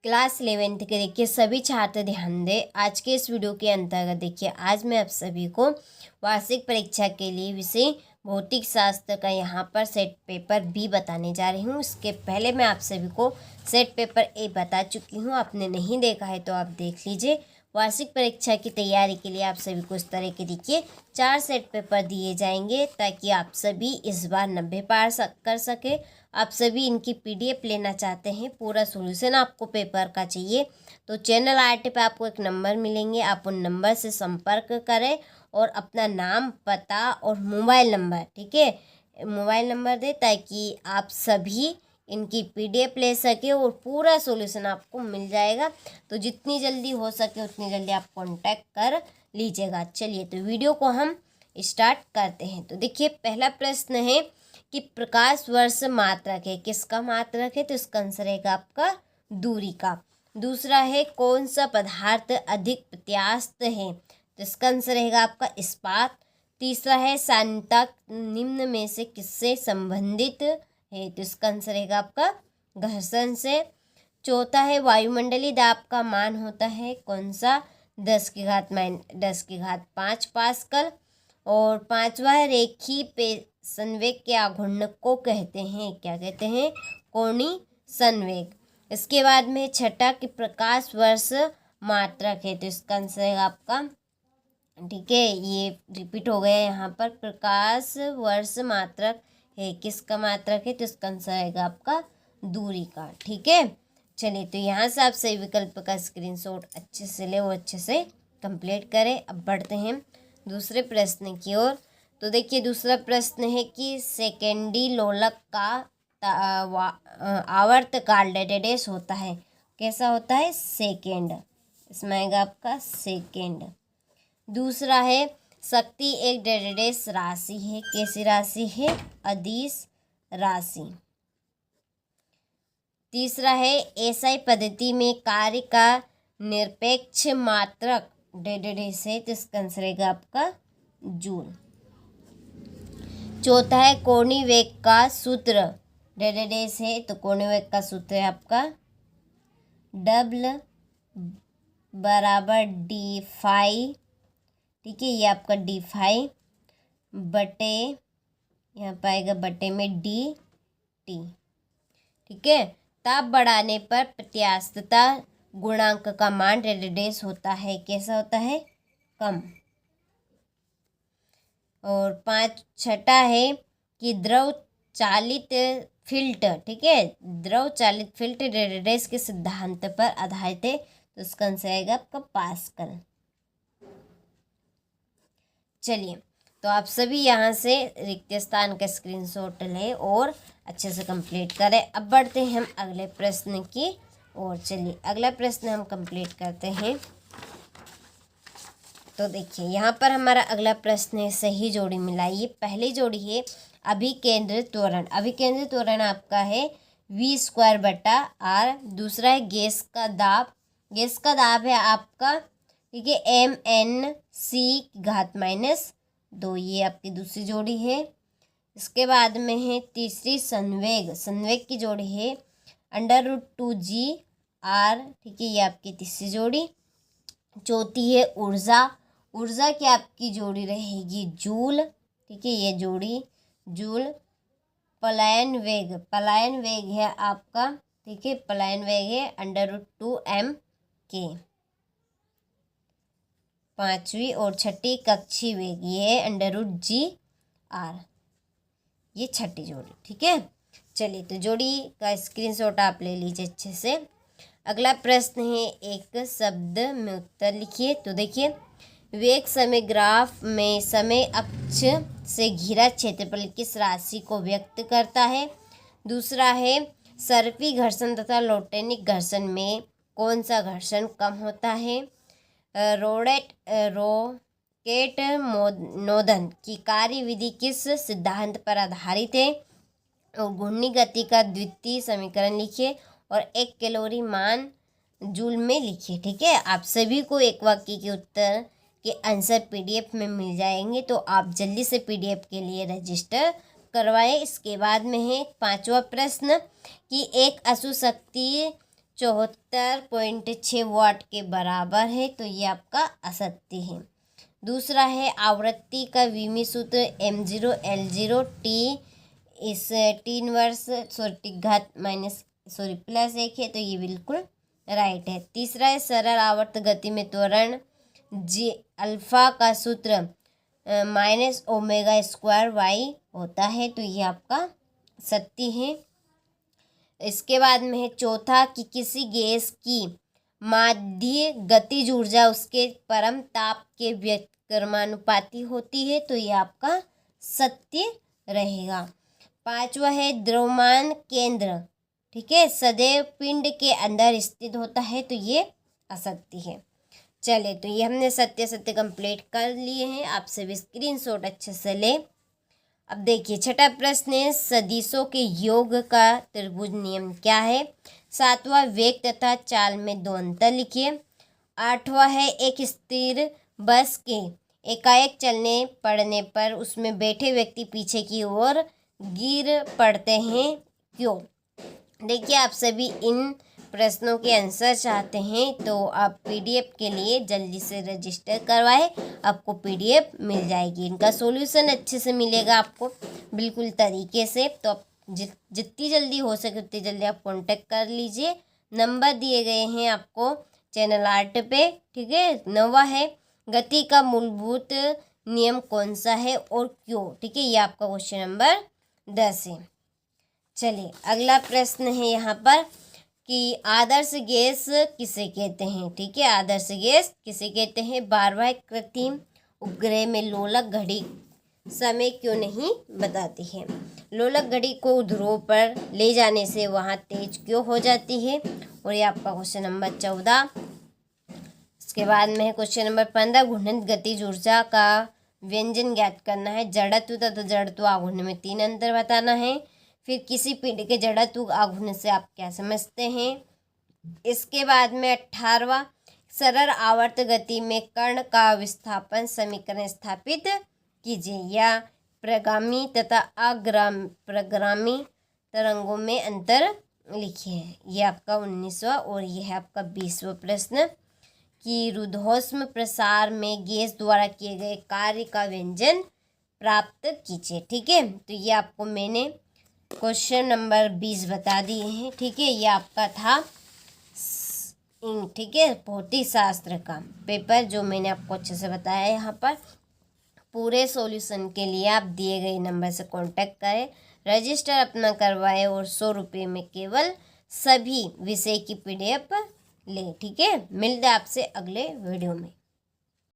Class 11th के देखिए सभी छात्र ध्यान दें। आज के इस वीडियो के अंतर्गत देखिए आज मैं आप सभी को वार्षिक परीक्षा के लिए विषय भौतिक शास्त्र का यहाँ पर सेट पेपर बी बताने जा रही हूँ। इसके पहले मैं आप सभी को सेट पेपर ए बता चुकी हूँ। आपने नहीं देखा है तो आप देख लीजिए। वार्षिक परीक्षा की तैयारी के लिए आप सभी को इस तरह के देखिए 4 सेट पेपर दिए जाएंगे ताकि आप सभी इस बार 90 पार कर सके। आप सभी इनकी पीडीएफ लेना चाहते हैं, पूरा सॉल्यूशन आपको पेपर का चाहिए तो चैनल आरटी पे आपको एक नंबर मिलेंगे, आप उन नंबर से संपर्क करें और अपना नाम, पता और मोबाइल नंबर, ठीक है, मोबाइल नंबर दें ताकि आप सभी इनकी पीडीएफ ले सके और पूरा सॉल्यूशन आपको मिल जाएगा। तो जितनी जल्दी हो सके उतनी जल्दी आप कांटेक्ट कर लीजिएगा। चलिए तो वीडियो को हम स्टार्ट करते हैं। तो देखिए पहला प्रश्न है कि प्रकाश वर्ष मात्रक है, किसका मात्रक है? तो इसका आंसर है आपका दूरी का। दूसरा है कौन सा पदार्थ अधिक प्रत्यास्थ है? तो इसका आंसर रहेगा आपका इस्पात। तीसरा है सांतक निम्न में से किससे संबंधित है? तो इसका आंसर रहेगा आपका घर्षण से। चौथा है वायुमंडलीय दाब का मान होता है कौन सा? 10⁻⁵ पास्कल। और पांचवा है रेखीय संवेग के आघूर्णक को कहते हैं, क्या कहते हैं? कोणीय संवेग। इसके बाद में छठा कि प्रकाश वर्ष मात्रक है, तो इसका आंसर है आपका, ठीक है, ये रिपीट हो गया यहाँ पर, प्रकाश वर्ष मात्रक है, किसका मात्रक है? तो इसका आंसर आएगा आपका दूरी का, ठीक है। चलिए तो यहाँ से आप सही विकल्प का स्क्रीनशॉट अच्छे से ले और अच्छे से कंप्लीट करें। अब बढ़ते हैं दूसरे प्रश्न की ओर। तो देखिए दूसरा प्रश्न है कि सेकेंडी लोलक का आवर्तकाल डेडेस होता है, कैसा होता है? सेकेंड, इसमें आएगा आपका सेकेंड। दूसरा है शक्ति एक डेडेस राशि है, कैसी राशि है? अदिश राशि। तीसरा है एसआई पद्धति में कार्य का निरपेक्ष मात्रक डेडेस है, तो इसका आंसर रहेगा आपका जूल। चौथा है कोणीय वेग का सूत्र डेडेस है, तो कोणीय वेग का सूत्र है आपका W बराबर d∅, ठीक है, ये आपका d∅ बटे, यहाँ पाएगा बटे में dt, ठीक है। ताप बढ़ाने पर प्रत्यास्थता गुणांक का मान डेडेस होता है, कैसा होता है? कम। और छठा है कि द्रव चालित फिल्टर, ठीक है, द्रव चालित फिल्टर डेडेस के सिद्धांत पर आधारित है, तो इसका आंसर आएगा आपका पास्कल। चलिए तो आप सभी यहाँ से रिक्त स्थान का स्क्रीनशॉट लें और अच्छे से कंप्लीट करें। अब बढ़ते हैं हम अगले प्रश्न की ओर। चलिए अगला प्रश्न हम कंप्लीट करते हैं। तो देखिए यहाँ पर हमारा अगला प्रश्न है सही जोड़ी मिलाइए। पहली जोड़ी है अभिकेंद्रित त्वरण। अभिकेंद्रित त्वरण आपका है v² बटा r। दूसरा है गैस का दाब। गैस का दाब है आपका, ठीक है, mNc⁻², ये आपकी दूसरी जोड़ी है। इसके बाद में है तीसरी संवेग। संवेग की जोड़ी है √2gr, ठीक है, ये आपकी तीसरी जोड़ी। चौथी है ऊर्जा। ऊर्जा की आपकी जोड़ी रहेगी जूल, ठीक है, ये जोड़ी जूल। पलायन वेग, पलायन वेग है आपका, ठीक है, पलायन वेग है √2m/k। पांचवी और छठी कक्षीय वेग, ये है √gr, ये छठी जोड़ी, ठीक है। चलिए तो जोड़ी का स्क्रीनशॉट आप ले लीजिए अच्छे से। अगला प्रश्न है एक शब्द में उत्तर लिखिए। तो देखिए वेग समय ग्राफ में समय अक्ष से घिरा क्षेत्रफल किस राशि को व्यक्त करता है? दूसरा है सर्पी घर्षण तथा लोटेनिक घर्षण में कौन सा घर्षण कम होता है? रोकेट नोदन की कार्यविधि किस सिद्धांत पर आधारित है? और घूर्णी गति का द्वितीय समीकरण लिखिए और 1 कैलोरी मान जूल में लिखिए, ठीक है। आप सभी को एक वाक्य के उत्तर के आंसर पीडीएफ में मिल जाएंगे, तो आप जल्दी से पीडीएफ के लिए रजिस्टर करवाएं। इसके बाद में है पांचवा प्रश्न कि एक अशुशक्ति 74.6 वाट के बराबर है, तो ये आपका असत्य है। दूसरा है आवृत्ति का विमी सूत्र m0l0 इस +1 है, तो ये बिल्कुल राइट है। तीसरा है सरल आवर्त गति में त्वरण जी अल्फा का सूत्र -ω² होता है, तो ये आपका सत्य है। इसके बाद में है चौथा कि किसी गैस की माध्य गतिज ऊर्जा उसके परम ताप के व्युत्क्रमानुपाती होती है, तो ये आपका सत्य रहेगा। पांचवा है द्रव्यमान केंद्र, ठीक है, सदैव पिंड के अंदर स्थित होता है, तो ये असत्य है। चले, तो ये हमने सत्य सत्य कंप्लीट कर लिए हैं। आप सभी स्क्रीनशॉट अच्छे से ले। अब देखिए छठा प्रश्न है सदिशों के योग का त्रिभुज नियम क्या है। सातवां वेग तथा चाल में दो अंतर लिखिए। आठवां है एक स्थिर बस के एकाएक चलने पड़ने पर उसमें बैठे व्यक्ति पीछे की ओर गिर पड़ते हैं, क्यों। देखिए आप सभी इन प्रश्नों के आंसर चाहते हैं तो आप पीडीएफ के लिए जल्दी से रजिस्टर करवाएं, आपको पीडीएफ मिल जाएगी। इनका सॉल्यूशन अच्छे से मिलेगा आपको बिल्कुल तरीके से। तो आप जितनी जल्दी हो सके उतनी जल्दी आप कांटेक्ट कर लीजिए। नंबर दिए गए हैं आपको चैनल आर्ट पे, ठीक है। 9वां है गति का मूलभूत नियम कौन सा है और क्यों, ठीक है, ये आपका क्वेश्चन नंबर 10 है। चलिए अगला प्रश्न है यहाँ पर कि आदर्श गैस किसे कहते हैं, ठीक है। आदर्श गैस किसे कहते हैं। 12वां कृत्रिम उपग्रह में लोलक घड़ी समय क्यों नहीं बताती है। लोलक घड़ी को ध्रुव पर ले जाने से वहाँ तेज क्यों हो जाती है, और ये आपका क्वेश्चन नंबर 14। इसके बाद में है क्वेश्चन नंबर 15 घूर्णन गतिज ऊर्जा का व्यंजन ज्ञात करना है। जड़त्व तथा जड़त्व आघूर्ण में 3 अंतर बताना है। फिर किसी पिंड के जड़त्व आघूर्ण से आप क्या समझते हैं। इसके बाद में 18वां सरल आवर्त गति में कण का विस्थापन समीकरण स्थापित कीजिए, या प्रगामी तथा प्रगामी तरंगों में अंतर लिखिए। ये आपका 19वां और ये है आपका 20वां प्रश्न कि रुद्धोष्म प्रसार में गैस द्वारा किए गए कार्य का व्यंजन प्राप्त कीजिए, ठीक है। तो ये आपको मैंने क्वेश्चन नंबर 20 बता दिए हैं, ठीक है। ये आपका था ठीक है भौतिक शास्त्र का पेपर जो मैंने आपको अच्छे से बताया है। यहाँ पर पूरे सॉल्यूशन के लिए आप दिए गए नंबर से कांटेक्ट करें, रजिस्टर अपना करवाएं और 100 रुपये में केवल सभी विषय की पीडीएफ लें, ठीक है। मिलते हैं आपसे अगले वीडियो में।